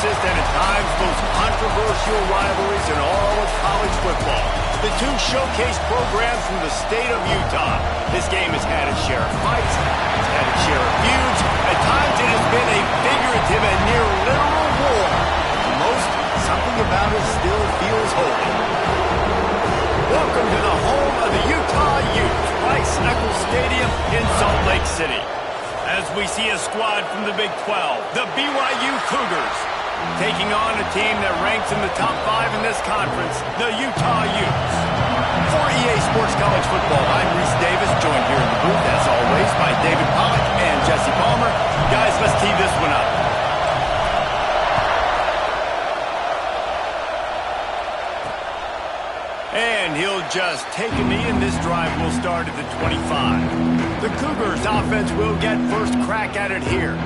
closest and at times most controversial rivalries in all of college football. The two showcase programs from the state of Utah. This game has had its share of fights, it's had its share of feuds. At times it has been a figurative and near literal war. For most, something about it still feels holy. Welcome to the home of the Utah Utes, Rice-Eccles Stadium in Salt Lake City. As we see a squad from the Big 12, the BYU Cougars, taking on a team that ranks in the top 5 in this conference, the Utah Utes. For EA Sports College Football, I'm Reese Davis, joined here in the booth, as always, by David Pollack and Jesse Palmer. Guys, let's tee this one up. And he'll just take a knee, and this drive will start at the 25. The Cougars offense will get first crack at it here.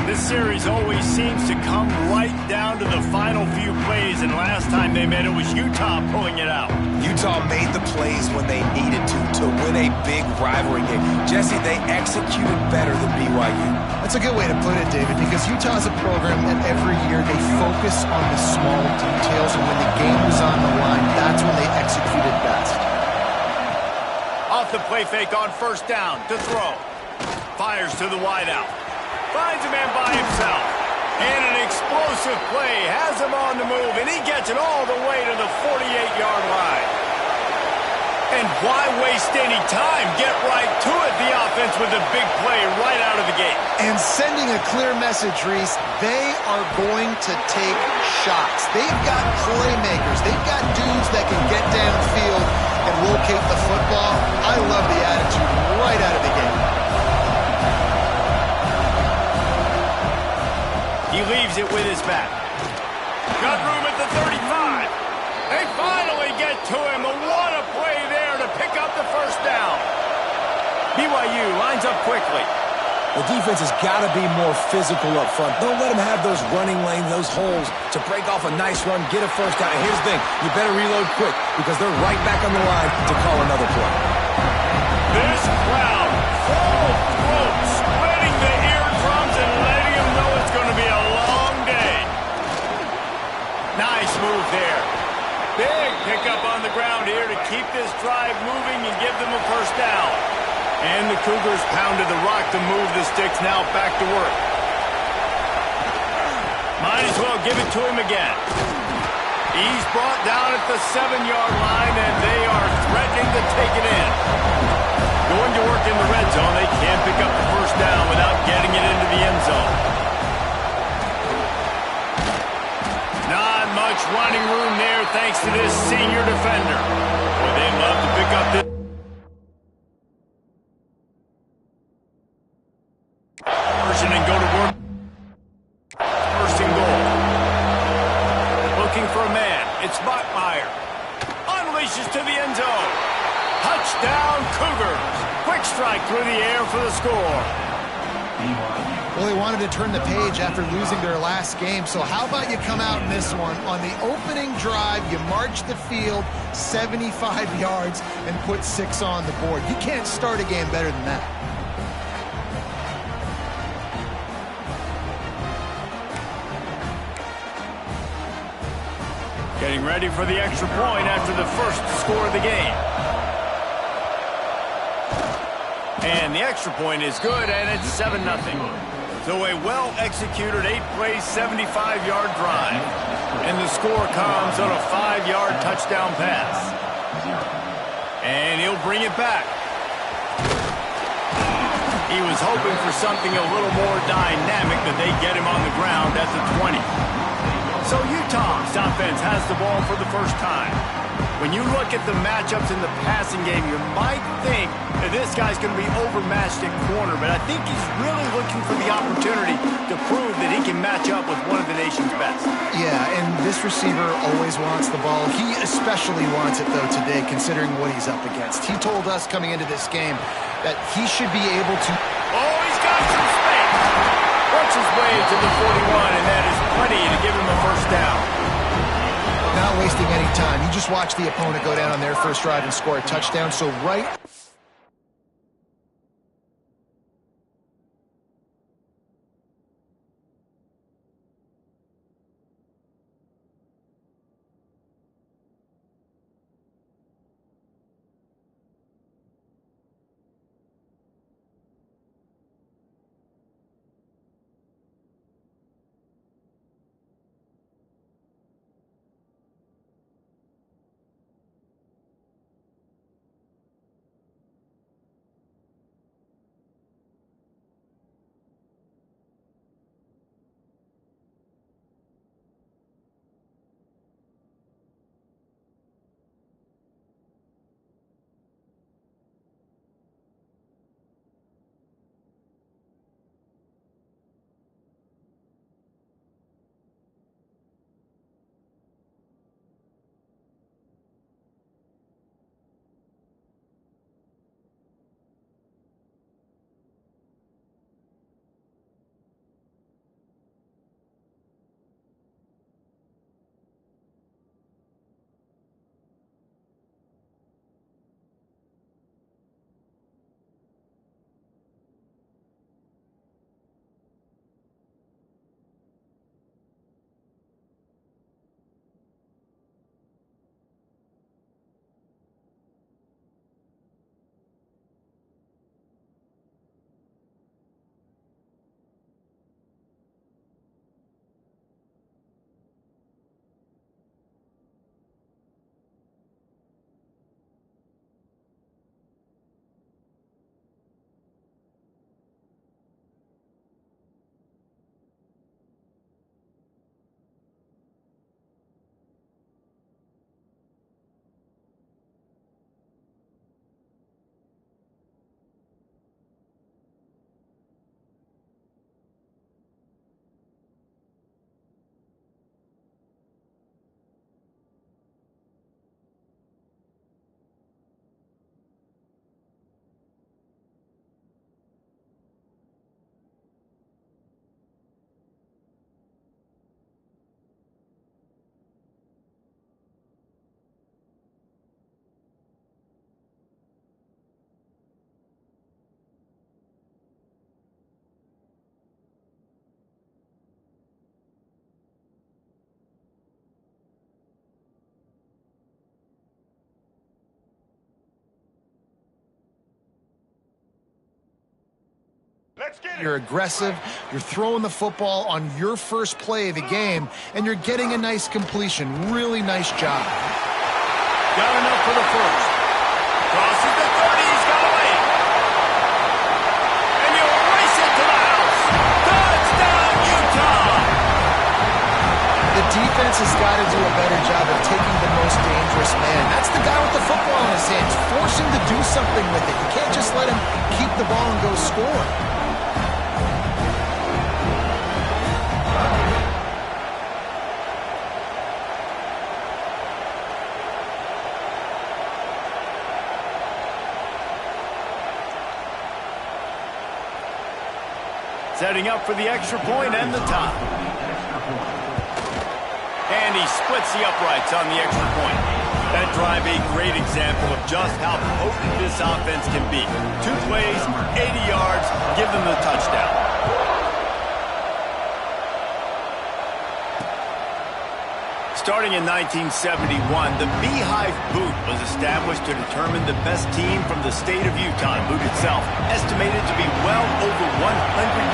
This series always seems to come right down to the final few plays, and last time they met, it was Utah pulling it out. Utah made the plays when they needed to win a big rivalry game. Jesse, they executed better than BYU. That's a good way to put it, David, because Utah's a program that every year they focus on the small details, and when the game was on the line, that's when they executed best. Off the play fake on first down to throw. Fires to the wideout. Finds a man by himself. And an explosive play has him on the move, and he gets it all the way to the 48-yard line. And why waste any time? Get right to it, the offense, with a big play right out of the gate. And sending a clear message, Reese, they are going to take shots. They've got playmakers. They've got dudes that can get downfield and locate the football. I love the attitude right out of the gate. He leaves it with his back. Got room at the 35. They finally get to him. What a play there to pick up the first down. BYU lines up quickly. The defense has got to be more physical up front. Don't let them have those running lanes, those holes to break off a nice run, get a first down. And here's the thing, you better reload quick because they're right back on the line to call another play. This crowd full throat, spreading the eardrums and letting them know it's going to be a long day. Nice move there. Big pickup on the ground here to keep this drive moving and give them a first down. And the Cougars pounded the rock to move the sticks, now back to work. Might as well give it to him again. He's brought down at the 7-yard line, and they are threatening to take it in. Going to work in the red zone. They can't pick up the first down without getting it into the end zone. Not much running room there thanks to this senior defender. Boy, they love to pick up this. And go to work. First and goal. Looking for a man. It's Bachmeier. Unleashes to the end zone. Touchdown Cougars. Quick strike through the air for the score. Well, they wanted to turn the page after losing their last game, so how about you come out in this one? On the opening drive, you march the field 75 yards and put 6 on the board. You can't start a game better than that. Getting ready for the extra point after the first score of the game. And the extra point is good, and it's 7-0. So a well-executed 8-play, 75-yard drive. And the score comes on a 5-yard touchdown pass. And he'll bring it back. He was hoping for something a little more dynamic, but they get him on the ground at the 20. So Utah's offense has the ball for the first time. When you look at the matchups in the passing game, you might think that this guy's going to be overmatched at corner, but I think he's really looking for the opportunity to prove that he can match up with one of the nation's best. Yeah, and this receiver always wants the ball. He especially wants it, though, today, considering what he's up against. He told us coming into this game that he should be able to... Oh, he's got some space! Works his way to the 41, and that is plenty to give him a first down. Not wasting any time. You just watch the opponent go down on their first drive and score a touchdown. So right... You're aggressive, you're throwing the football on your first play of the game, and you're getting a nice completion. Really nice job. Got enough for the first. Crosses the 30, he's got away. And you race it to the house. Touchdown, Utah! The defense has got to do a better job of taking the most dangerous man. That's the guy with the football in his hands. Force him to do something with it. You can't just let him keep the ball and go score. Setting up for the extra point and the tie. And he splits the uprights on the extra point. That drive a great example of just how potent this offense can be. 2 plays, 80 yards, give them the touchdown. Starting in 1971, the Beehive Boot was established to determine the best team from the state of Utah. Boot itself, estimated to be well over 100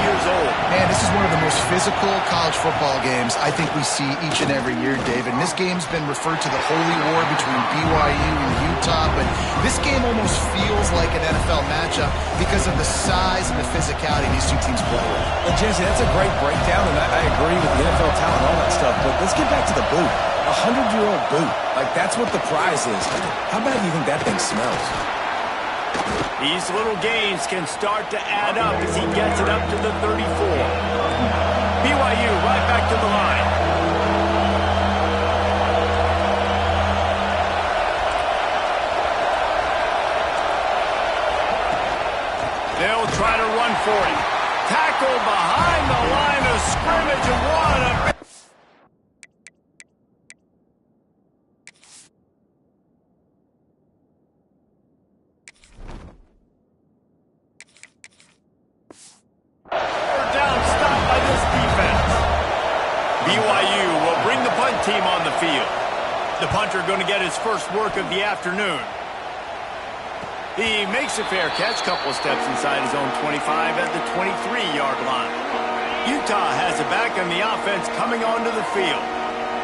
years old. Man, this is one of the most physical college football games I think we see each and every year, David. And this game's been referred to the holy war between BYU and Utah, but this game almost feels like an NFL matchup because of the size and the physicality these two teams play with. Well, Jesse, that's a great breakdown, and I agree with the NFL talent and all that stuff, but let's get back to the boot. 100-year-old boot. Like, that's what the prize is. How bad do you think that thing smells? These little gains can start to add up as he gets it up to the 34. BYU right back to the line. They'll try to run for it. Tackle behind the line of scrimmage and one. Down, stopped by this defense. BYU will bring the punt team on the field. The punter going to get his first work of the afternoon. He makes a fair catch, couple of steps inside his own 25 at the 23-yard line. Utah has it back on the offense coming onto the field.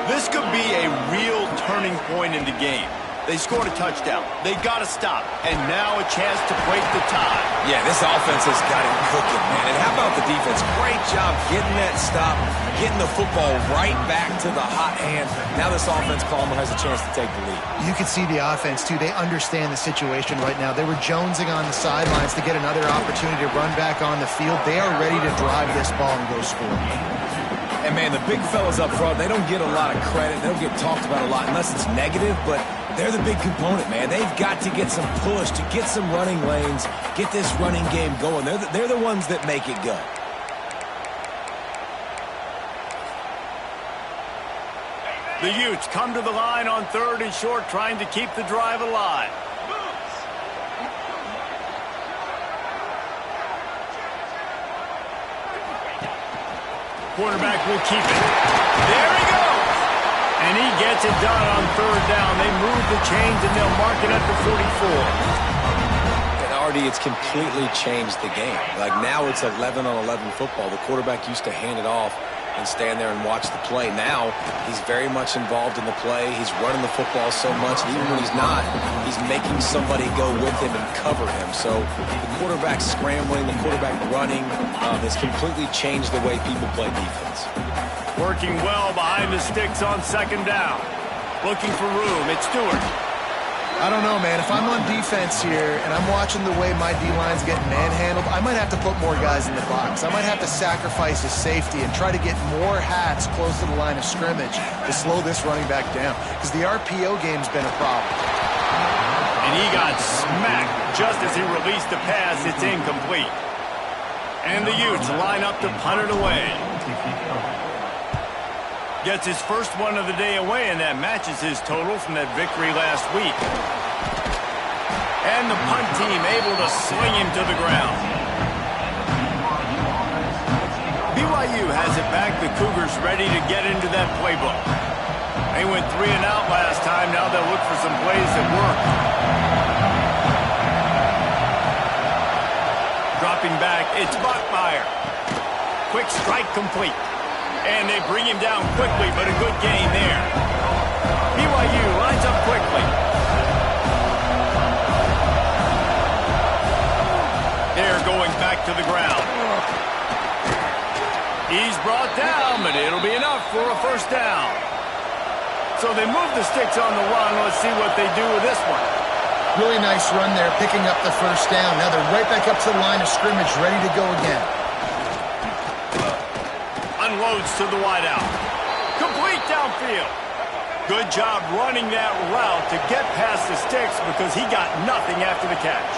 This could be a real turning point in the game. They scored a touchdown. They got to stop. And now a chance to break the tie. Yeah, this offense has got it cooking, man. And how about the defense? Great job getting that stop, getting the football right back to the hot hand. Now this offense, Palmer, has a chance to take the lead. You can see the offense, too. They understand the situation right now. They were jonesing on the sidelines to get another opportunity to run back on the field. They are ready to drive this ball and go score. And, man, the big fellas up front, they don't get a lot of credit. They don't get talked about a lot unless it's negative, but they're the big component, man. They've got to get some push, to get some running lanes, get this running game going. They're the ones that make it go. The Utes come to the line on 3rd and short, trying to keep the drive alive. Quarterback will keep it. There he goes. And he gets it done on 3rd down. They move the chains, and they'll mark it at the 44. And, Artie, it's completely changed the game. Like, now it's 11-on-11 football. The quarterback used to hand it off and stand there and watch the play. Now he's very much involved in the play. He's running the football so much, and even when he's not, he's making somebody go with him and cover him. So the quarterback scrambling, the quarterback running has completely changed the way people play defense. Working well behind the sticks on 2nd down. Looking for room. It's Stewart. I don't know, man. If I'm on defense here and I'm watching the way my D-line's getting manhandled, I might have to put more guys in the box. I might have to sacrifice his safety and try to get more hats close to the line of scrimmage to slow this running back down, because the RPO game's been a problem. And he got smacked just as he released the pass. It's incomplete. And the Utes line up to punt it away. Gets his first one of the day away, and that matches his total from that victory last week. And the punt team able to sling him to the ground. BYU has it back. The Cougars ready to get into that playbook. They went 3 and out last time. Now they'll look for some plays that work. Drop Stepping back, it's Buckmeyer. Quick strike complete. And they bring him down quickly, but a good gain there. BYU lines up quickly. They're going back to the ground. He's brought down, but it'll be enough for a first down. So they move the sticks on the run. Let's see what they do with this one. Really nice run there, picking up the first down. Now they're right back up to the line of scrimmage, ready to go again. Unloads to the wideout. Complete downfield. Good job running that route to get past the sticks because he got nothing after the catch.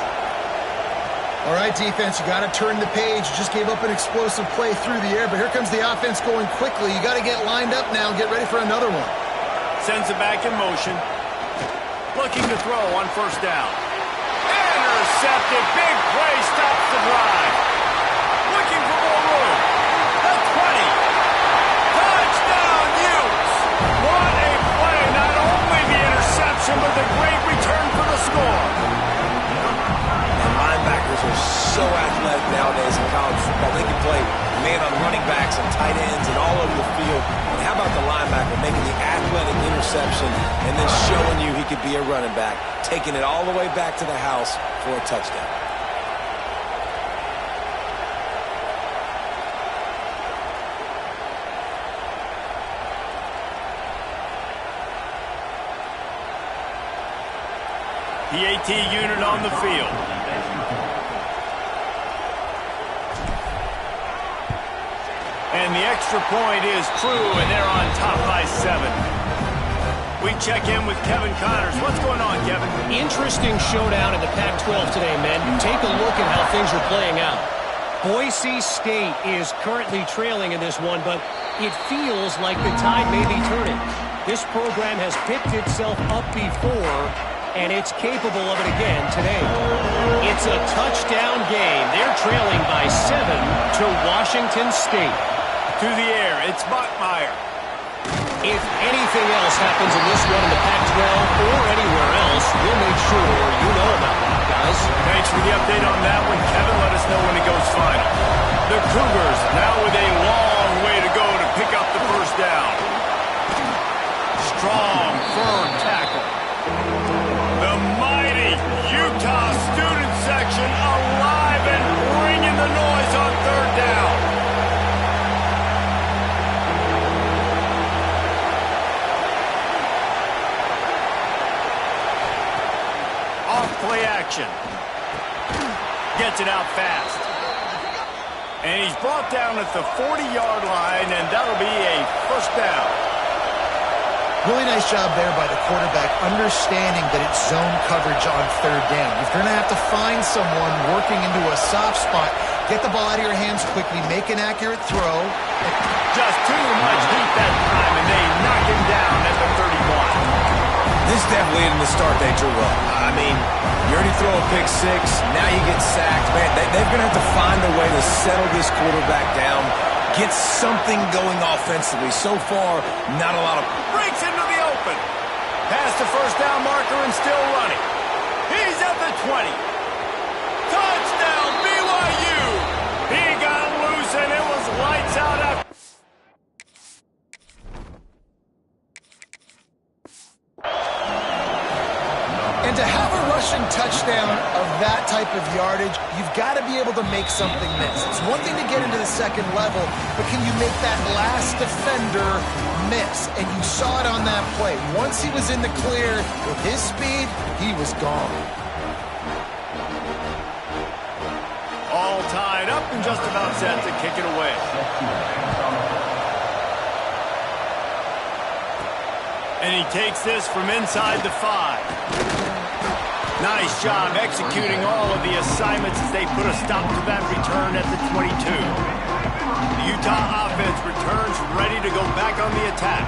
All right, defense, you got to turn the page. You just gave up an explosive play through the air, but here comes the offense going quickly. You got to get lined up now and get ready for another one. Sends it back in motion. Looking to throw on first down. Intercepted. Big play stops the drive. Looking for more room. The 20. Touchdown, Utes. What a play. Not only the interception, but the great return for the score. Linebackers are so athletic nowadays in college football. They can play man on running backs and tight ends and all over the field. And how about the linebacker making the athletic interception and then showing you he could be a running back, taking it all the way back to the house for a touchdown. The AT unit on the field. And the extra point is true, and they're on top by 7. We check in with Kevin Connors. What's going on, Kevin? Interesting showdown in the Pac-12 today, men. Take a look at how things are playing out. Boise State is currently trailing in this one, but it feels like the tide may be turning. This program has picked itself up before, and it's capable of it again today. It's a touchdown game. They're trailing by 7 to Washington State. To the air, it's Buckmeyer. If anything else happens in this one in the Pac-12 or anywhere else, we'll make sure you know about that, guys. Thanks for the update on that one, Kevin. Let us know when it goes final. The Cougars now with a long way to go to pick up the first down. Strong, firm tackle. The mighty Utah student section alive and bringing the noise on third down. Play action. Gets it out fast. And he's brought down at the 40-yard line, and that'll be a first down. Really nice job there by the quarterback, understanding that it's zone coverage on third down. You're going to have to find someone working into a soft spot. Get the ball out of your hands quickly, make an accurate throw. Just too much heat that time, and they knock him down at the 31. This definitely isn't the start they drew up. I mean, you already throw a pick 6, now you get sacked. Man, they're going to have to find a way to settle this quarterback down, get something going offensively. So far, not a lot of... Breaks into the open. Past the first down marker and still running. He's at the 20. Touchdown, BYU. He got loose and it was lights out after. And to have a rushing touchdown of that type of yardage, you've got to be able to make something miss. It's one thing to get into the second level, but can you make that last defender miss? And you saw it on that play. Once he was in the clear with his speed, he was gone. All tied up and just about set to kick it away. And he takes this from inside the 5. Nice job executing all of the assignments as they put a stop to that return at the 22. The Utah offense returns ready to go back on the attack.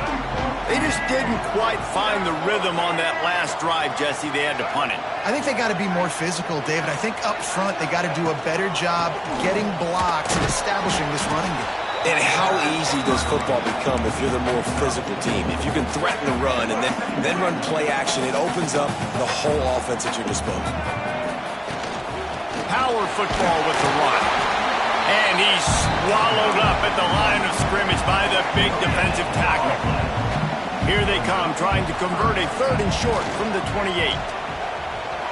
They just didn't quite find the rhythm on that last drive, Jesse. They had to punt it. I think they got to be more physical, David. I think up front they got to do a better job getting blocks and establishing this running game. And how easy does football become if you're the more physical team? If you can threaten the run and then run play action, it opens up the whole offense at your disposal. power football with the run. And he's swallowed up at the line of scrimmage by the big defensive tackle. Here they come, trying to convert a 3rd and short from the 28.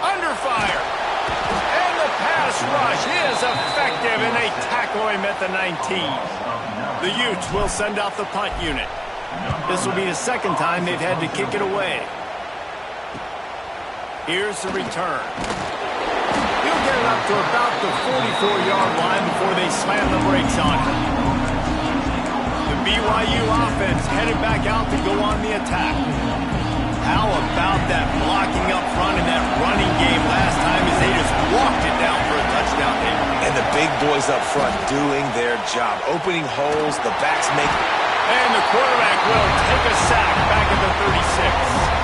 Under fire. And the pass rush is effective, and they tackle him at the 19. The Utes will send out the punt unit. This will be the 2nd time they've had to kick it away. Here's the return. He'll get it up to about the 44-yard line before they slam the brakes on him. The BYU offense headed back out to go on the attack. How about that blocking up front in that running game last time as they just walked it down for a touchdown, David? And the big boys up front doing their job, opening holes, the backs make... And the quarterback will take a sack back at the 36.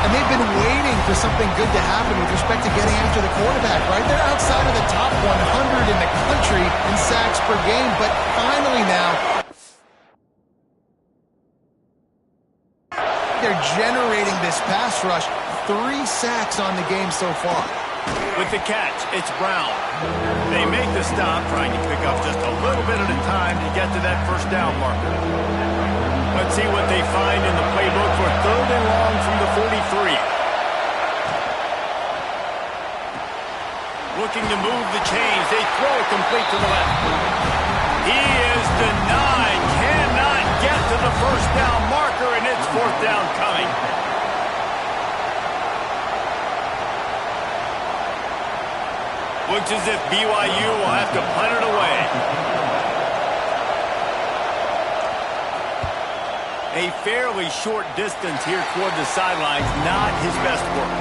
And they've been waiting for something good to happen with respect to getting after the quarterback, right? They're outside of the top 100 in the country in sacks per game, but finally now, they're generating this pass rush. 3 sacks on the game so far. With the catch, it's Brown. They make the stop, trying to pick up just a little bit at a time to get to that 1st down marker. Let's see what they find in the playbook for 3rd and long from the 43. Looking to move the chains. They throw it complete to the left. He is denied. Cannot get to the 1st down marker, and it's 4th down coming. Looks as if BYU will have to punt it away. A fairly short distance here toward the sidelines, not his best work.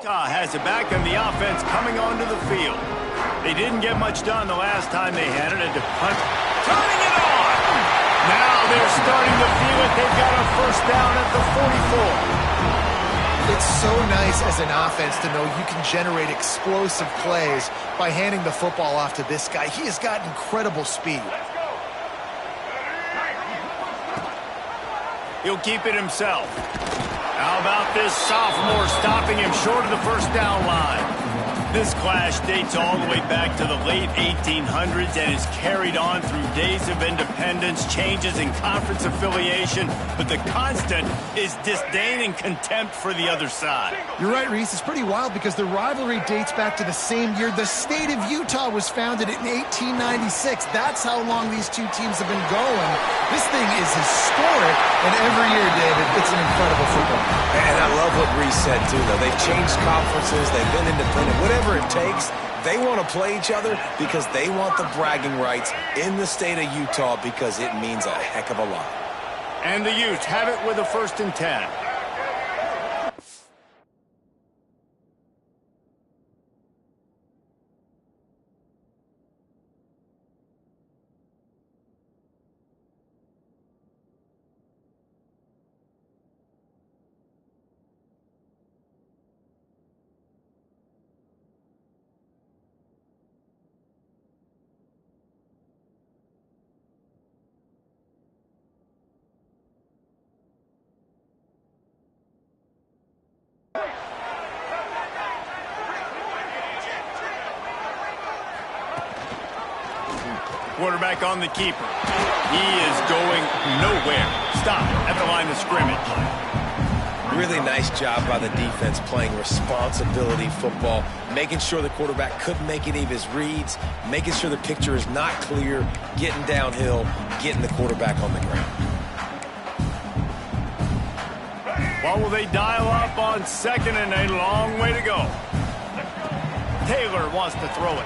Utah has it back, and the offense coming onto the field. They didn't get much done the last time they had it at the punt. Turning it on! Now they're starting to feel it. They've got a 1st down at the 44. It's so nice as an offense to know you can generate explosive plays by handing the football off to this guy. He has got incredible speed. He'll keep it himself. How about this sophomore stopping him short of the 1st down line? This clash dates all the way back to the late 1800s and is carried on through days of independence, changes in conference affiliation, but the constant is disdain and contempt for the other side. You're right, Reese. It's pretty wild because the rivalry dates back to the same year the state of Utah was founded in 1896. That's how long these two teams have been going. This thing is historic, and every year, David, it's an incredible football. And I love what Reese said, too, though. They've changed conferences. They've been independent. Whatever it takes, they want to play each other because they want the bragging rights in the state of Utah because it means a heck of a lot. And the Utes have it with a 1st and 10. Quarterback on the keeper. He is going nowhere. Stop at the line of scrimmage. Really nice job by the defense playing responsibility football, making sure the quarterback couldn't make any of his reads, making sure the picture is not clear, getting downhill, getting the quarterback on the ground. What will they dial up on second and a long way to go? Taylor wants to throw it.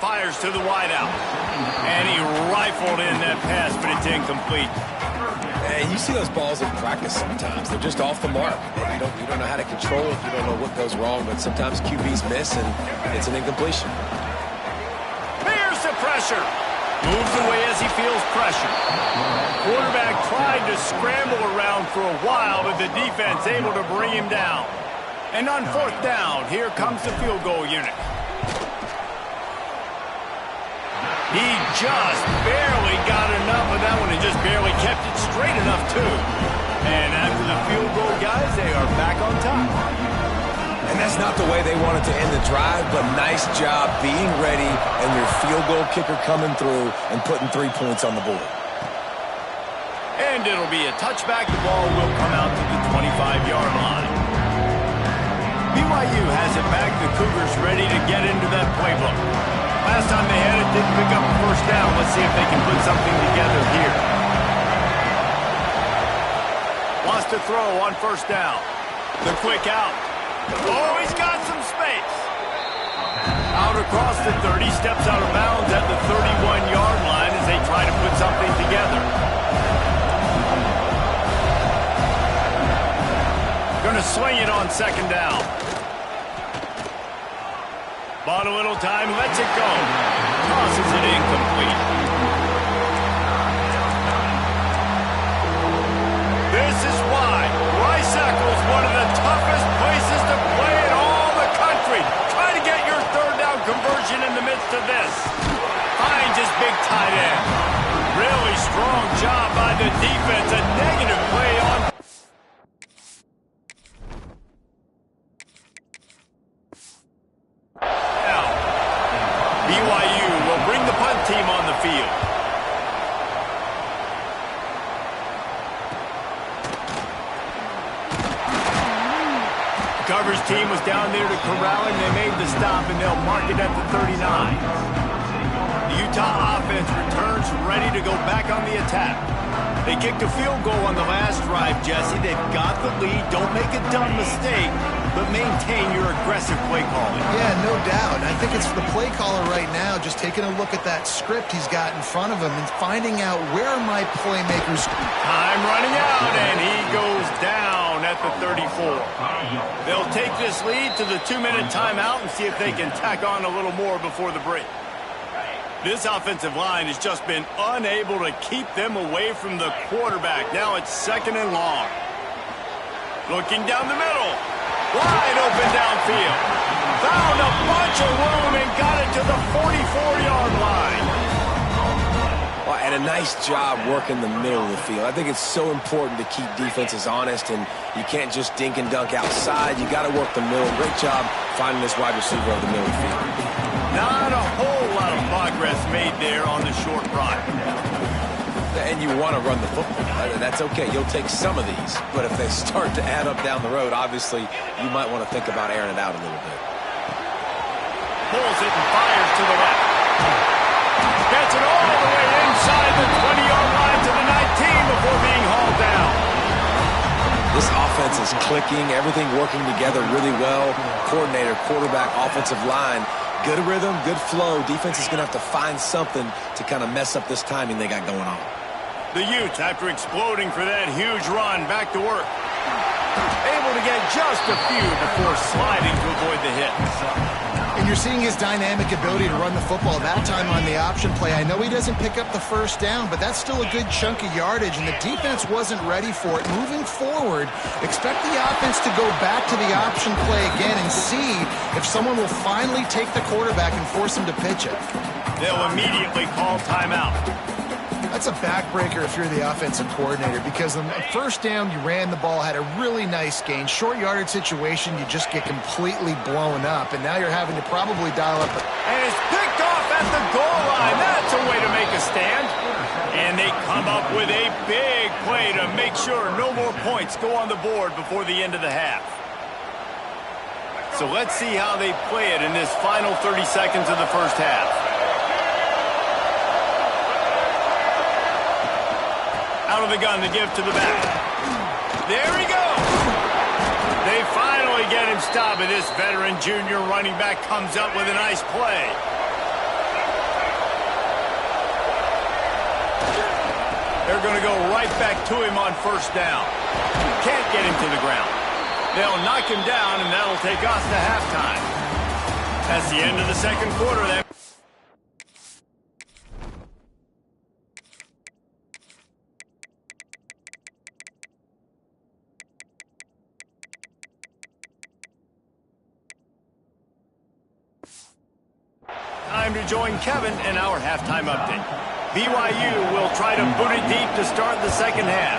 Fires to the wideout. And he rifled in that pass, but it's incomplete. And you see those balls in practice sometimes. They're just off the mark. You don't know how to control it. You don't know what goes wrong, but sometimes QBs miss, and it's an incompletion. Here's the pressure. Moves away as he feels pressure. Quarterback tried to scramble around for a while, but the defense able to bring him down. And on fourth down, here comes the field goal unit. He just barely got enough of that one and just barely kept it straight enough, too. And after the field goal, guys, they are back on top. And that's not the way they wanted to end the drive, but nice job being ready and your field goal kicker coming through and putting 3 points on the board. And it'll be a touchback. The ball will come out to the 25-yard line. BYU has it back. The Cougars ready to get into that playbook. Last time they had it, didn't pick up a first down. Let's see if they can put something together here. Wants to throw on first down. The quick out. Oh, he's got some space. Out across the 30, steps out of bounds at the 31-yard line as they try to put something together. Going to swing it on second down. Bought a little time, lets it go. Tosses it incomplete. This is why Rice-Eccles is one of the toughest places to play in all the country. Try to get your third down conversion in the midst of this. Finds his big tight end. Really strong job by the defense. A negative play on. BYU will bring the punt team on the field. The coverage team was down there to corral him. They made the stop, and they'll mark it at the 39. The Utah offense returns ready to go back on the attack. They kicked a field goal on the last drive, Jesse. They've got the lead. Don't make a dumb mistake, but maintain your aggressive play calling. Yeah, no doubt. I think it's the play caller right now just taking a look at that script he's got in front of him and finding out where are my playmakers. Time running out, and he goes down at the 34. They'll take this lead to the 2-minute timeout and see if they can tack on a little more before the break. This offensive line has just been unable to keep them away from the quarterback. Now it's second and long. Looking down the middle. Wide open downfield. Found a bunch of room and got it to the 44-yard line. And a nice job working the middle of the field. I think it's so important to keep defenses honest, and you can't just dink and dunk outside. You got to work the middle. Great job finding this wide receiver over the middle of the field. Not a whole lot of progress made there on the short run. And you want to run the football. That's okay. You'll take some of these. But if they start to add up down the road, obviously, you might want to think about airing it out a little bit. Pulls it and fires to the left. Gets it all the way inside the 20-yard line to the 19 before being hauled down. This offense is clicking. Everything working together really well. Coordinator, quarterback, offensive line. Good rhythm, good flow. Defense is going to have to find something to kind of mess up this timing they got going on. The Utes, after exploding for that huge run, back to work. Able to get just a few before sliding to avoid the hit. And you're seeing his dynamic ability to run the football, that time on the option play. I know he doesn't pick up the first down, but that's still a good chunk of yardage, and the defense wasn't ready for it. Moving forward, expect the offense to go back to the option play again and see if someone will finally take the quarterback and force him to pitch it. They'll immediately call timeout. That's a backbreaker if you're the offensive coordinator, because on the first down, you ran the ball, had a really nice gain. Short yardage situation, you just get completely blown up, and now you're having to probably dial up. And it's picked off at the goal line. That's a way to make a stand. And they come up with a big play to make sure no more points go on the board before the end of the half. So let's see how they play it in this final 30 seconds of the first half. Out of the gun to give to the back. There he goes. They finally get him stopped, and this veteran junior running back comes up with a nice play. They're going to go right back to him on first down. Can't get him to the ground. They'll knock him down, and that'll take us to halftime. That's the end of the second quarter. Time to join Kevin in our halftime update. BYU will try to boot it deep to start the second half.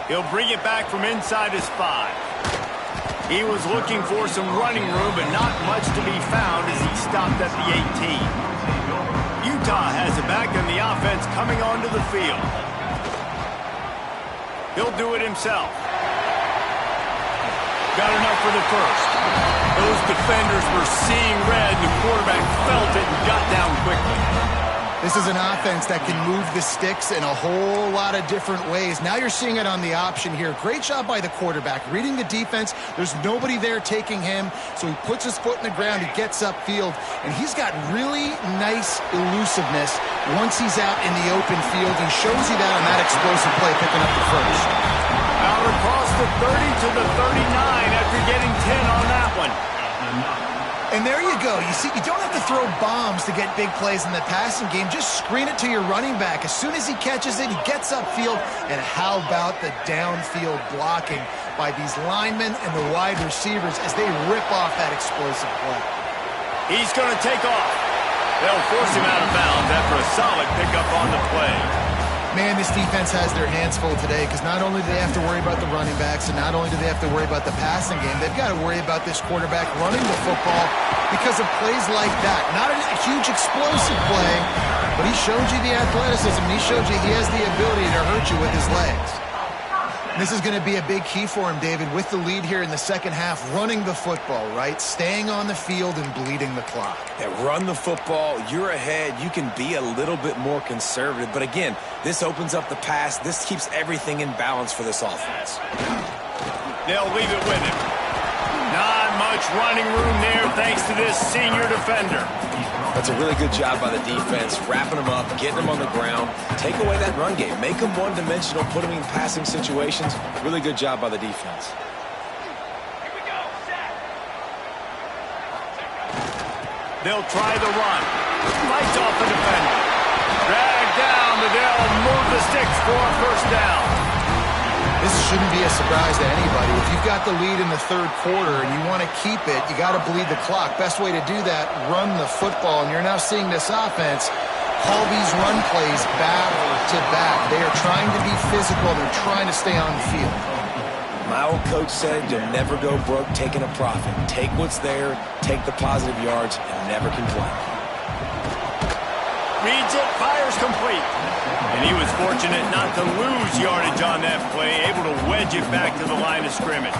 He'll bring it back from inside his 5. He was looking for some running room, but not much to be found as he stopped at the 18. Utah has it back, and the offense coming onto the field. He'll do it himself. Got enough for the first. Those defenders were seeing red, and the quarterback felt it and got down quickly. This is an offense that can move the sticks in a whole lot of different ways. Now you're seeing it on the option here. Great job by the quarterback. Reading the defense, there's nobody there taking him, so he puts his foot in the ground, he gets upfield, and he's got really nice elusiveness once he's out in the open field. He shows you that on that explosive play, picking up the first. Out across the 30 to the 39 after getting 10 on that one. And there you go. You see, you don't have to throw bombs to get big plays in the passing game. Just screen it to your running back. As soon as he catches it, he gets upfield. And how about the downfield blocking by these linemen and the wide receivers as they rip off that explosive play. He's going to take off. They'll force him out of bounds after a solid pickup on the play. Man, this defense has their hands full today because not only do they have to worry about the running backs and not only do they have to worry about the passing game, they've got to worry about this quarterback running the football because of plays like that. Not a huge explosive play, but he showed you the athleticism. He showed you he has the ability to hurt you with his legs. This is going to be a big key for him, David, with the lead here in the second half, running the football, right? Staying on the field and bleeding the clock. Yeah, run the football. You're ahead. You can be a little bit more conservative. But again, this opens up the pass. This keeps everything in balance for this offense. They'll leave it with him. Not much running room there thanks to this senior defender. That's a really good job by the defense, wrapping them up, getting them on the ground. Take away that run game. Make them one-dimensional, put them in passing situations. Really good job by the defense. They'll try the run. Fights off the defender. Dragged down, but they'll move the sticks for a first down. This shouldn't be a surprise to anybody. If you've got the lead in the third quarter and you want to keep it, you got to bleed the clock. Best way to do that, run the football. And you're now seeing this offense call these run plays back to back. They are trying to be physical. They're trying to stay on the field. My old coach said you'll never go broke taking a profit. Take what's there, take the positive yards, and never complain. Reads it, fires complete. And he was fortunate not to lose yardage on that play, able to wedge it back to the line of scrimmage.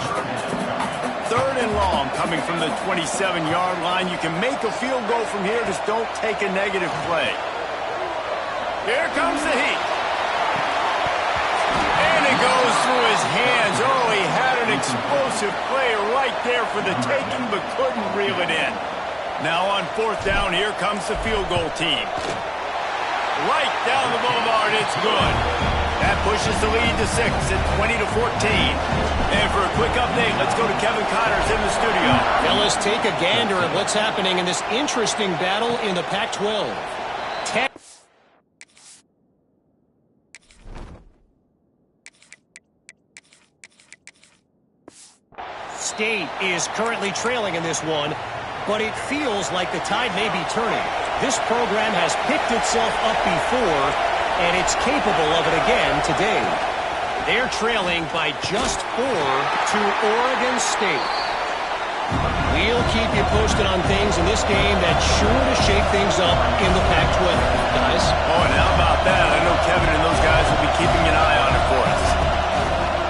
Third and long coming from the 27-yard line. You can make a field goal from here, just don't take a negative play. Here comes the heat. And it goes through his hands. Oh, he had an explosive play right there for the taking, but couldn't reel it in. Now on fourth down, here comes the field goal team. Right down the boulevard, it's good. That pushes the lead to 6 at 20-14. And for a quick update, let's go to Kevin Connors in the studio. Now let's take a gander at what's happening in this interesting battle in the Pac-12. State is currently trailing in this one, but it feels like the tide may be turning. This program has picked itself up before, and it's capable of it again today. They're trailing by just 4 to Oregon State. We'll keep you posted on things in this game that's sure to shake things up in the Pac-12, guys. Oh, and how about that? I know Kevin and those guys will be keeping an eye on it for us.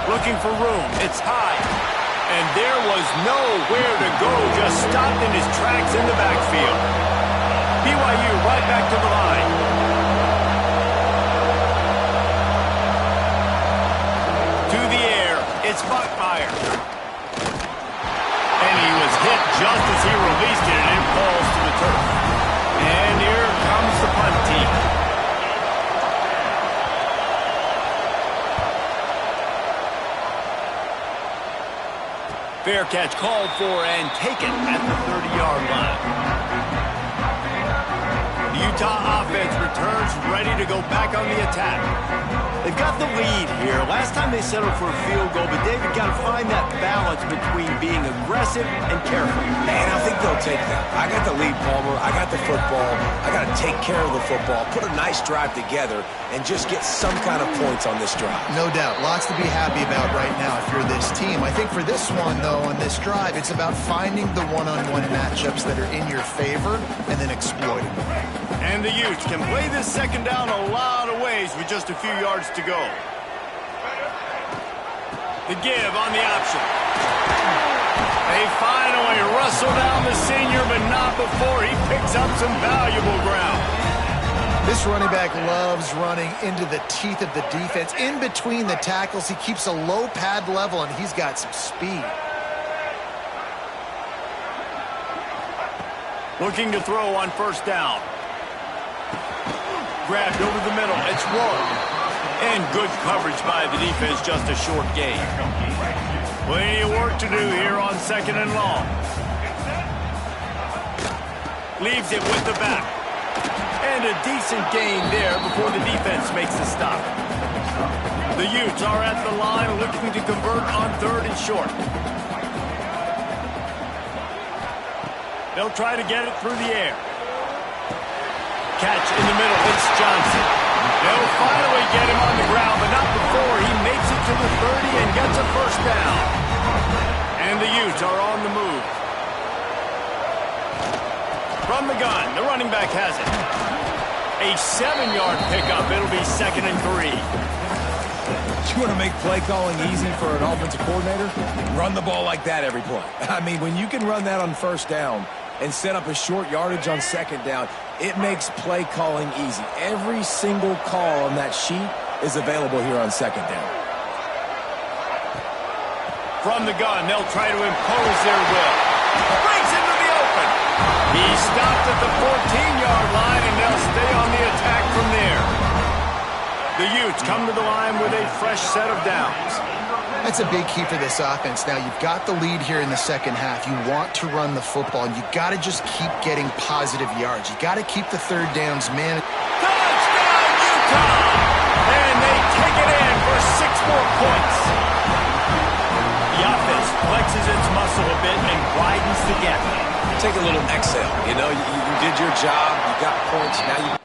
Looking for room. It's high. And there was nowhere to go. Just stopped in his tracks in the backfield. BYU right back to the line. To the air. It's Bachmeier. And he was hit just as he released it, and it falls to the turf. And here comes the punt team. Fair catch called for and taken at the 30-yard line. The Utah offense returns ready to go back on the attack. They've got the lead here. Last time they settled for a field goal, but David got to find that balance between being aggressive and careful. And I think they'll take that. I got the lead, Palmer. I got the football. I got to take care of the football, put a nice drive together, and just get some kind of points on this drive. No doubt. Lots to be happy about right now if you're this team. I think for this one, though, on this drive, it's about finding the one-on-one matchups that are in your favor and then exploiting them. And the Utes can play this second down a lot of ways with just a few yards to go. The give on the option. They finally wrestle down the senior, but not before he picks up some valuable ground. This running back loves running into the teeth of the defense. In between the tackles, he keeps a low pad level, and he's got some speed. Looking to throw on first down. Grabbed over the middle. It's Ward. And good coverage by the defense, just a short gain. Plenty of work to do here on second and long. Leaves it with the back. And a decent gain there before the defense makes the stop. The Utes are at the line looking to convert on third and short. They'll try to get it through the air. Catch in the middle. It's Johnson. They'll finally get him on the ground, but not before he makes it to the 30 and gets a first down. And the Utes are on the move. From the gun, the running back has it. A 7-yard pickup. It'll be 2nd and 3. You want to make play calling easy for an offensive coordinator? Run the ball like that every play. I mean, when you can run that on first down and set up a short yardage on second down, it makes play calling easy. Every single call on that sheet is available here on second down. From the gun, they'll try to impose their will. Breaks into the open. He stopped at the 14-yard line, and they'll stay on the attack from there. The Utes come to the line with a fresh set of downs. That's a big key for this offense. Now, you've got the lead here in the second half. You want to run the football, and you got to just keep getting positive yards. You got to keep the third downs managed. Touchdown, Utah! And they take it in for 6 more points. The offense flexes its muscle a bit and widens the gap. Take a little exhale. You know, you did your job. You got points. Now you...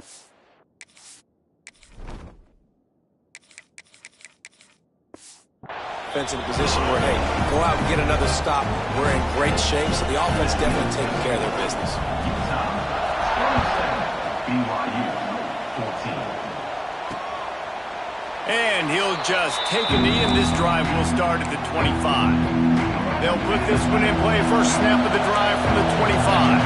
Defensive position where, hey, go out and get another stop. We're in great shape, so the offense definitely taking care of their business. And he'll just take a knee, and this drive will start at the 25. They'll put this one in play. First snap of the drive from the 25.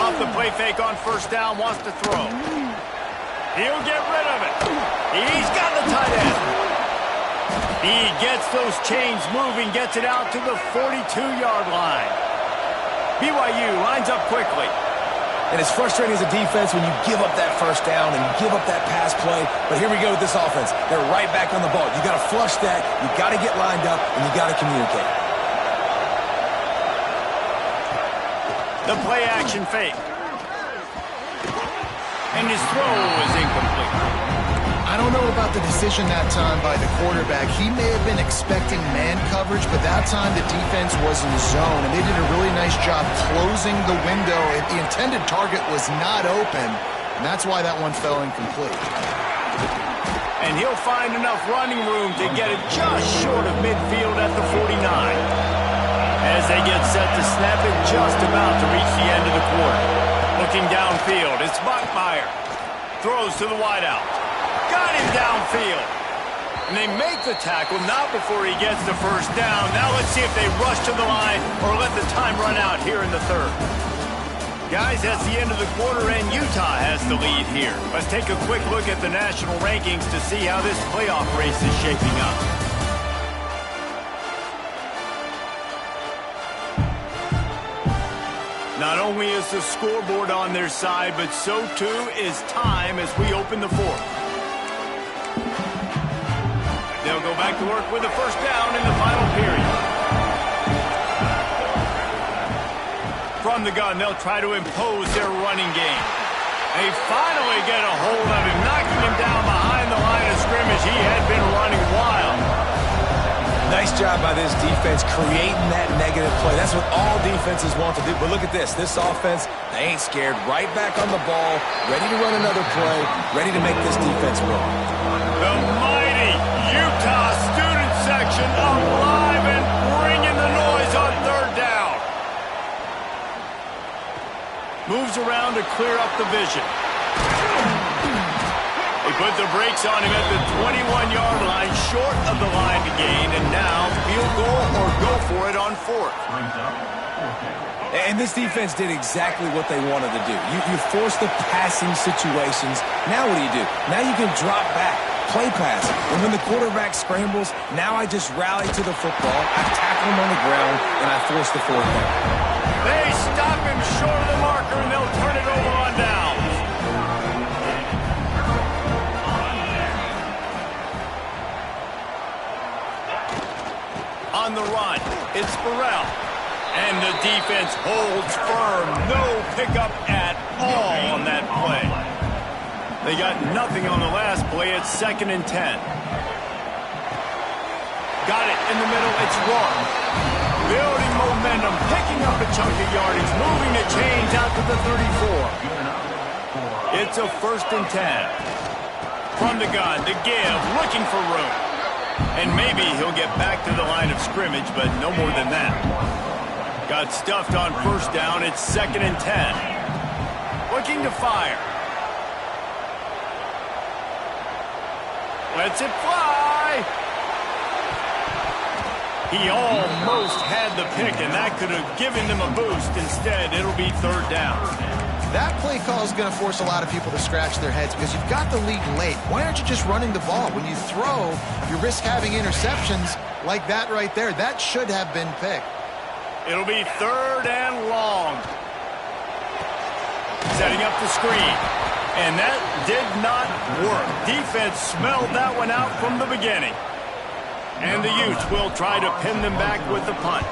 Off the play fake on first down, wants to throw. He'll get rid of it. He's got the tight end. He gets those chains moving, gets it out to the 42-yard line. BYU lines up quickly. And it's frustrating as a defense when you give up that first down and you give up that pass play. But here we go with this offense. They're right back on the ball. You got to flush that. You got to get lined up, and you got to communicate. The play action fake. And his throw is incomplete. I don't know about the decision that time by the quarterback. He may have been expecting man coverage, but that time the defense was in zone, and they did a really nice job closing the window. The intended target was not open, and that's why that one fell incomplete. And he'll find enough running room to get it just short of midfield at the 49. As they get set to snap it, just about to reach the end of the quarter. Looking downfield, it's Bachmeier. Throws to the wideout. Got him downfield. And they make the tackle, not before he gets the first down. Now let's see if they rush to the line or let the time run out here in the third. Guys, that's the end of the quarter, and Utah has the lead here. Let's take a quick look at the national rankings to see how this playoff race is shaping up. Not only is the scoreboard on their side, but so too is time as we open the fourth. They'll go back to work with a first down in the final period. From the gun, they'll try to impose their running game. They finally get a hold of him, knocking him down behind the line of scrimmage. He had been running wild. Nice job by this defense creating that negative play. That's what all defenses want to do. But look at this. This offense, they ain't scared. Right back on the ball, ready to run another play, ready to make this defense work. The mighty Utah student section alive and bringing the noise on third down. Moves around to clear up the vision. They put the brakes on him at the 21-yard line, short of the line to gain, and now field goal or go for it on fourth. And this defense did exactly what they wanted to do. You force the passing situations. Now what do? Now you can drop back, play pass. And when the quarterback scrambles, now I just rally to the football, I tackle him on the ground, and I force the fourth down. They stop him short of the marker, and they'll turn it over on down. On the run, it's Burrell. And the defense holds firm. No pickup at all on that play. They got nothing on the last play. It's 2nd and 10. Got it in the middle. It's Roy. Building momentum, picking up a chunk of yardage, moving the chains out to the 34. It's a 1st and 10. From the gun, the give, looking for room. And maybe he'll get back to the line of scrimmage, but no more than that. Got stuffed on first down. It's 2nd and 10. Looking to fire. Lets it fly. He almost had the pick, and that could have given them a boost. Instead, it'll be 3rd down. That play call is going to force a lot of people to scratch their heads because you've got the lead late. Why aren't you just running the ball? When you throw, you risk having interceptions like that right there. That should have been picked. It'll be 3rd and long. Setting up the screen. And that did not work. Defense smelled that one out from the beginning. And the Utes will try to pin them back with the punt.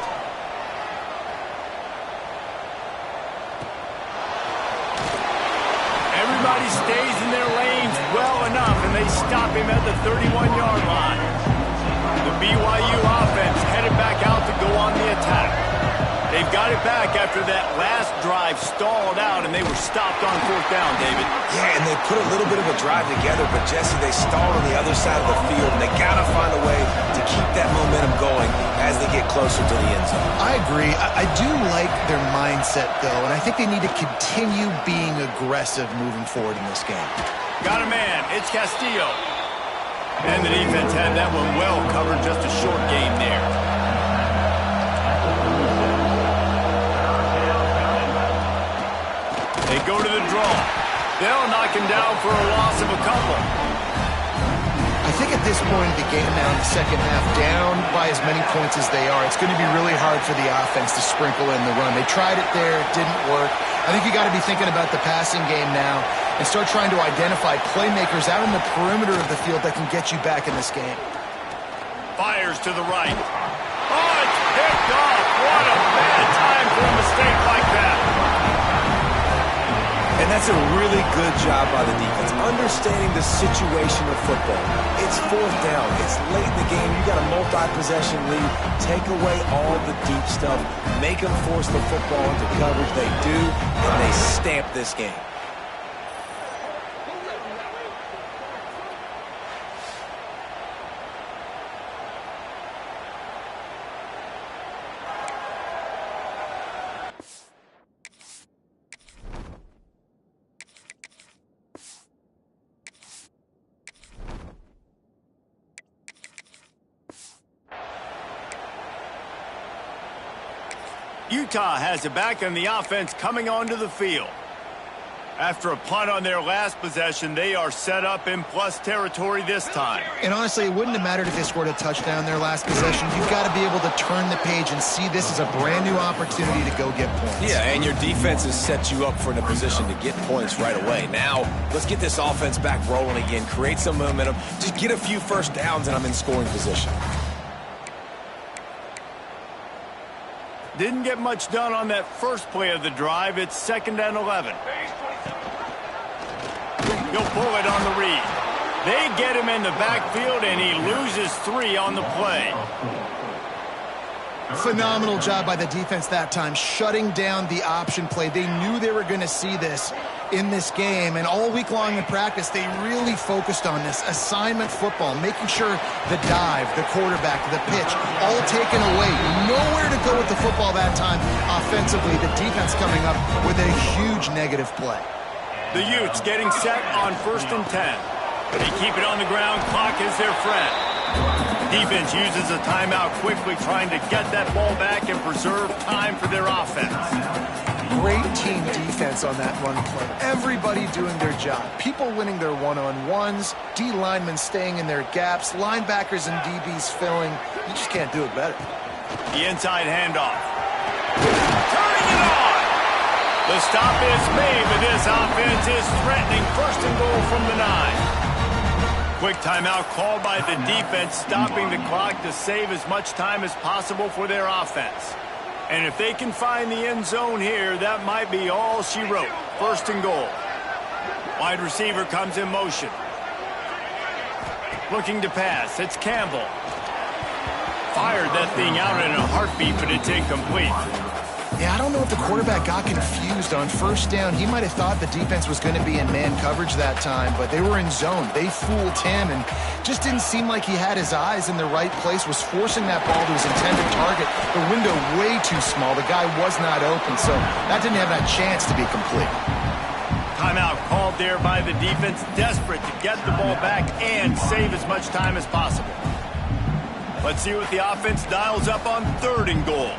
Everybody stays in their lanes well enough, and they stop him at the 31-yard line. The BYU offense headed back out to go on the attack. They've got it back after that last drive stalled out, and they were stopped on 4th down, David. Yeah, and they put a little bit of a drive together, but, Jesse, they stalled on the other side of the field, and they got to find a way to keep that momentum going as they get closer to the end zone. I agree. I do like their mindset, though, and I think they need to continue being aggressive moving forward in this game. Got a man. It's Castillo. And the defense had that one well covered, just a short gain there. They go to the draw. They'll knock him down for a loss of a couple. I think at this point in the game now in the second half, down by as many points as they are, it's going to be really hard for the offense to sprinkle in the run. They tried it there. It didn't work. I think you got to be thinking about the passing game now and start trying to identify playmakers out in the perimeter of the field that can get you back in this game. Fires to the right. Oh, it's picked off. What a bad time for a mistake like that. And that's a really good job by the defense, understanding the situation of football. It's 4th down. It's late in the game. You got a multi-possession lead. Take away all the deep stuff. Make them force the football into coverage. They do, and they stamp this game. Utah has it back on the offense coming onto the field. After a punt on their last possession, they are set up in plus territory this time. And honestly, it wouldn't have mattered if they scored a touchdown their last possession. You've got to be able to turn the page and see this as a brand new opportunity to go get points. Yeah, and your defense has set you up for in a position to get points right away. Now, let's get this offense back rolling again, create some momentum, just get a few first downs, and I'm in scoring position. Didn't get much done on that first play of the drive. It's 2nd and 11. He'll pull it on the read. They get him in the backfield, and he loses 3 on the play. Phenomenal job by the defense that time, shutting down the option play. They knew they were going to see this in this game, and all week long in practice, they really focused on this assignment football, making sure the dive, the quarterback, the pitch, all taken away. Nowhere to go with the football that time offensively. The defense coming up with a huge negative play. The Utes getting set on 1st and 10. They keep it on the ground. Clock is their friend. Defense uses a timeout quickly, trying to get that ball back and preserve time for their offense. Great team defense on that run play. Everybody doing their job. People winning their one-on-ones, D linemen staying in their gaps, linebackers and DBs filling. You just can't do it better. The inside handoff. Turning it on! The stop is made, but this offense is threatening 1st and goal from the 9. Quick timeout called by the defense, stopping the clock to save as much time as possible for their offense. And if they can find the end zone here, that might be all she wrote. 1st and goal. Wide receiver comes in motion. Looking to pass. It's Campbell. Fired that thing out in a heartbeat, but it's incomplete. Yeah, I don't know if the quarterback got confused on 1st down. He might have thought the defense was going to be in man coverage that time, but they were in zone. They fooled him and just didn't seem like he had his eyes in the right place, was forcing that ball to his intended target. The window way too small. The guy was not open, so that didn't have that chance to be complete. Timeout called there by the defense, desperate to get the ball back and save as much time as possible. Let's see what the offense dials up on 3rd and goal.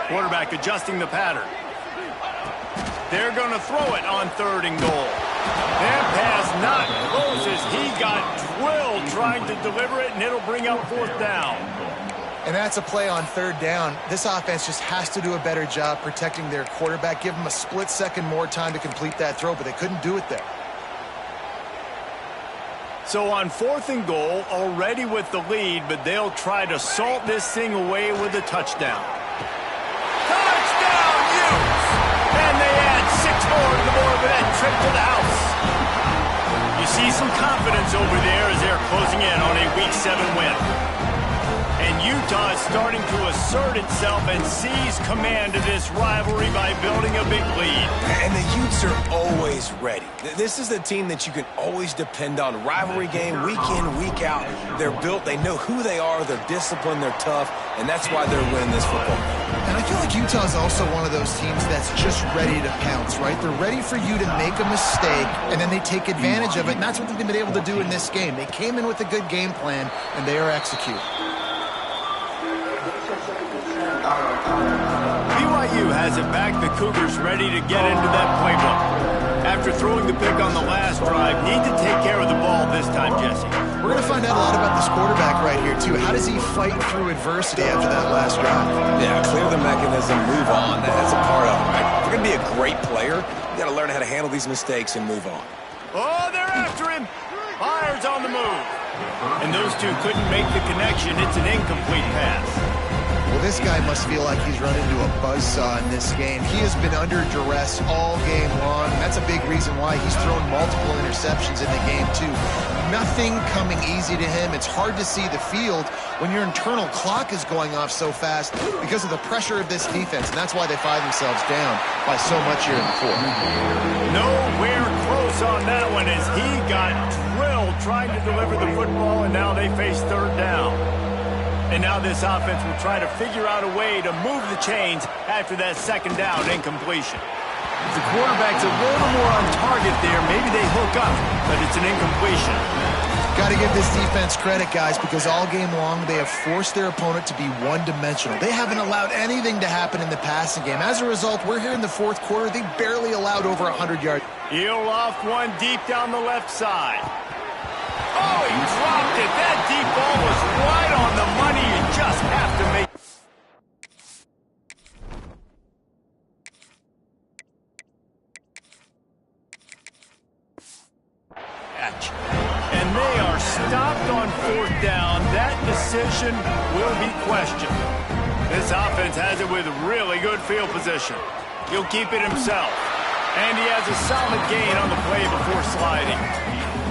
Quarterback adjusting the pattern. They're going to throw it on 3rd and goal. That pass not close as he got drilled trying to deliver it, and it'll bring up 4th down. And that's a play on 3rd down. This offense just has to do a better job protecting their quarterback. Give them a split second more time to complete that throw, but they couldn't do it there. So on 4th and goal, already with the lead, but they'll try to salt this thing away with a touchdown. Touchdown, Utes! And they add 6 more to the board with that trip to the house. You see some confidence over there as they're closing in on a Week 7 win. And Utah is starting to assert itself and seize command of this rivalry by building a big lead. And the Utes are always ready. This is the team that you can always depend on. Rivalry game, week in, week out. They're built, they know who they are, they're disciplined, they're tough, and that's why they're winning this football game. And I feel like Utah is also one of those teams that's just ready to pounce, right? They're ready for you to make a mistake, and then they take advantage of it, and that's what they've been able to do in this game. They came in with a good game plan, and they are executing. BYU has it back. The Cougars ready to get into that playbook. After throwing the pick on the last drive, need to take care of the ball this time, Jesse. We're going to find out a lot about this quarterback right here, too. How does he fight through adversity after that last drive? Yeah, clear the mechanism, move on. That's a part of it, right? If you're going to be a great player, you got to learn how to handle these mistakes and move on. Oh, they're after him. Fires on the move. And those two couldn't make the connection. It's an incomplete pass. Well, this guy must feel like he's run into a buzzsaw in this game. He has been under duress all game long, and that's a big reason why he's thrown multiple interceptions in the game, too. Nothing coming easy to him. It's hard to see the field when your internal clock is going off so fast because of the pressure of this defense, and that's why they find themselves down by so much here in the 4th. Nowhere close on that one as he got drilled trying to deliver the football, and now they face 3rd down. And now this offense will try to figure out a way to move the chains after that 2nd down incompletion. If the quarterback's a little more on target there, maybe they hook up, but it's an incompletion. Got to give this defense credit, guys, because all game long they have forced their opponent to be one-dimensional. They haven't allowed anything to happen in the passing game. As a result, we're here in the fourth quarter. They barely allowed over 100 yards. He'll off one deep down the left side. Oh, he dropped it. That deep ball was right on the money. You just have to make... And they are stopped on fourth down. That decision will be questioned. This offense has it with really good field position. He'll keep it himself. And he has a solid gain on the play before sliding.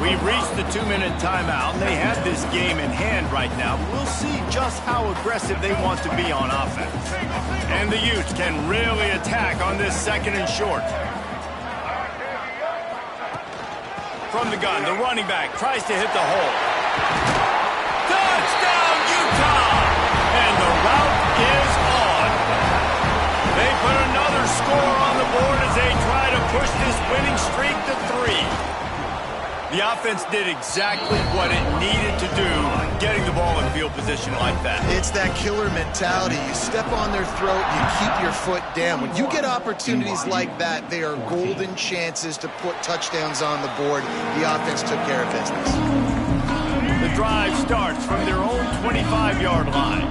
We've reached the 2-minute timeout, and they have this game in hand right now. We'll see just how aggressive they want to be on offense. And the Utes can really attack on this 2nd and short. From the gun, the running back tries to hit the hole. Touchdown, Utah! And the route is on. They put another score on the board as they try to push this winning streak to 3. The offense did exactly what it needed to do, getting the ball in field position like that. It's that killer mentality. You step on their throat, you keep your foot down. When you get opportunities like that, they are golden chances to put touchdowns on the board. The offense took care of business. The drive starts from their own 25-yard line.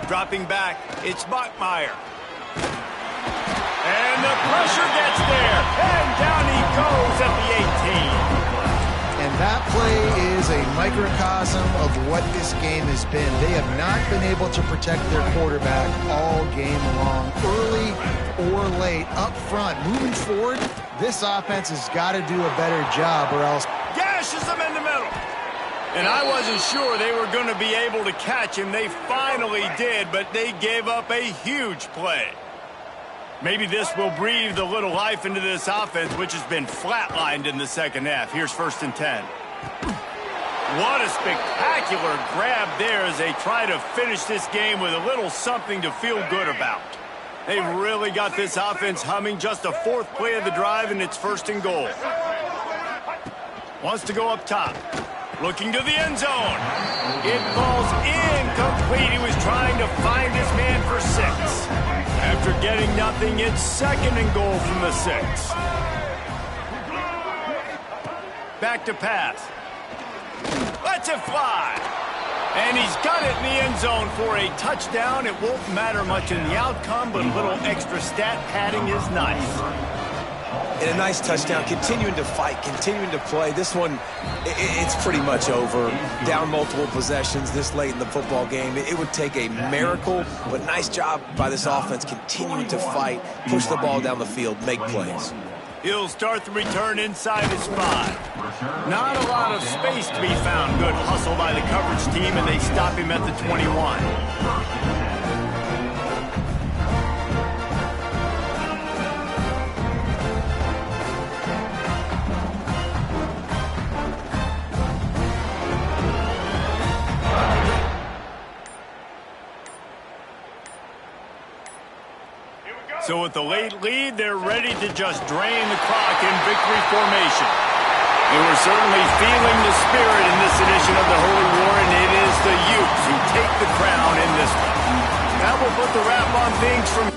Dropping back, it's Bachmeier. And the pressure gets there, and down he goes at the 18. And that play is a microcosm of what this game has been. They have not been able to protect their quarterback all game long, early or late, up front. Moving forward, this offense has got to do a better job or else... Gashes him in the middle. And I wasn't sure they were going to be able to catch him. They finally did, but they gave up a huge play. Maybe this will breathe a little life into this offense, which has been flatlined in the second half. Here's 1st and 10. What a spectacular grab there as they try to finish this game with a little something to feel good about. They've really got this offense humming. Just a 4th play of the drive, and it's 1st and goal. Wants to go up top. Looking to the end zone. It falls incomplete. He was trying to find his man for 6. After getting nothing, it's 2nd and goal from the 6. Back to pass. Lets it fly. And he's got it in the end zone for a touchdown. It won't matter much in the outcome, but a little extra stat padding is nice. And a nice touchdown, continuing to fight, continuing to play. This one, it's pretty much over. Down multiple possessions this late in the football game. It would take a miracle, but nice job by this offense continuing to fight, push the ball down the field, make plays. He'll start the return inside his 5. Not a lot of space to be found. Good hustle by the coverage team, and they stop him at the 21. So with the late lead, they're ready to just drain the clock in victory formation. They were certainly feeling the spirit in this edition of the Holy War, and it is the Utes who take the crown in this one. That will put the wrap on things from...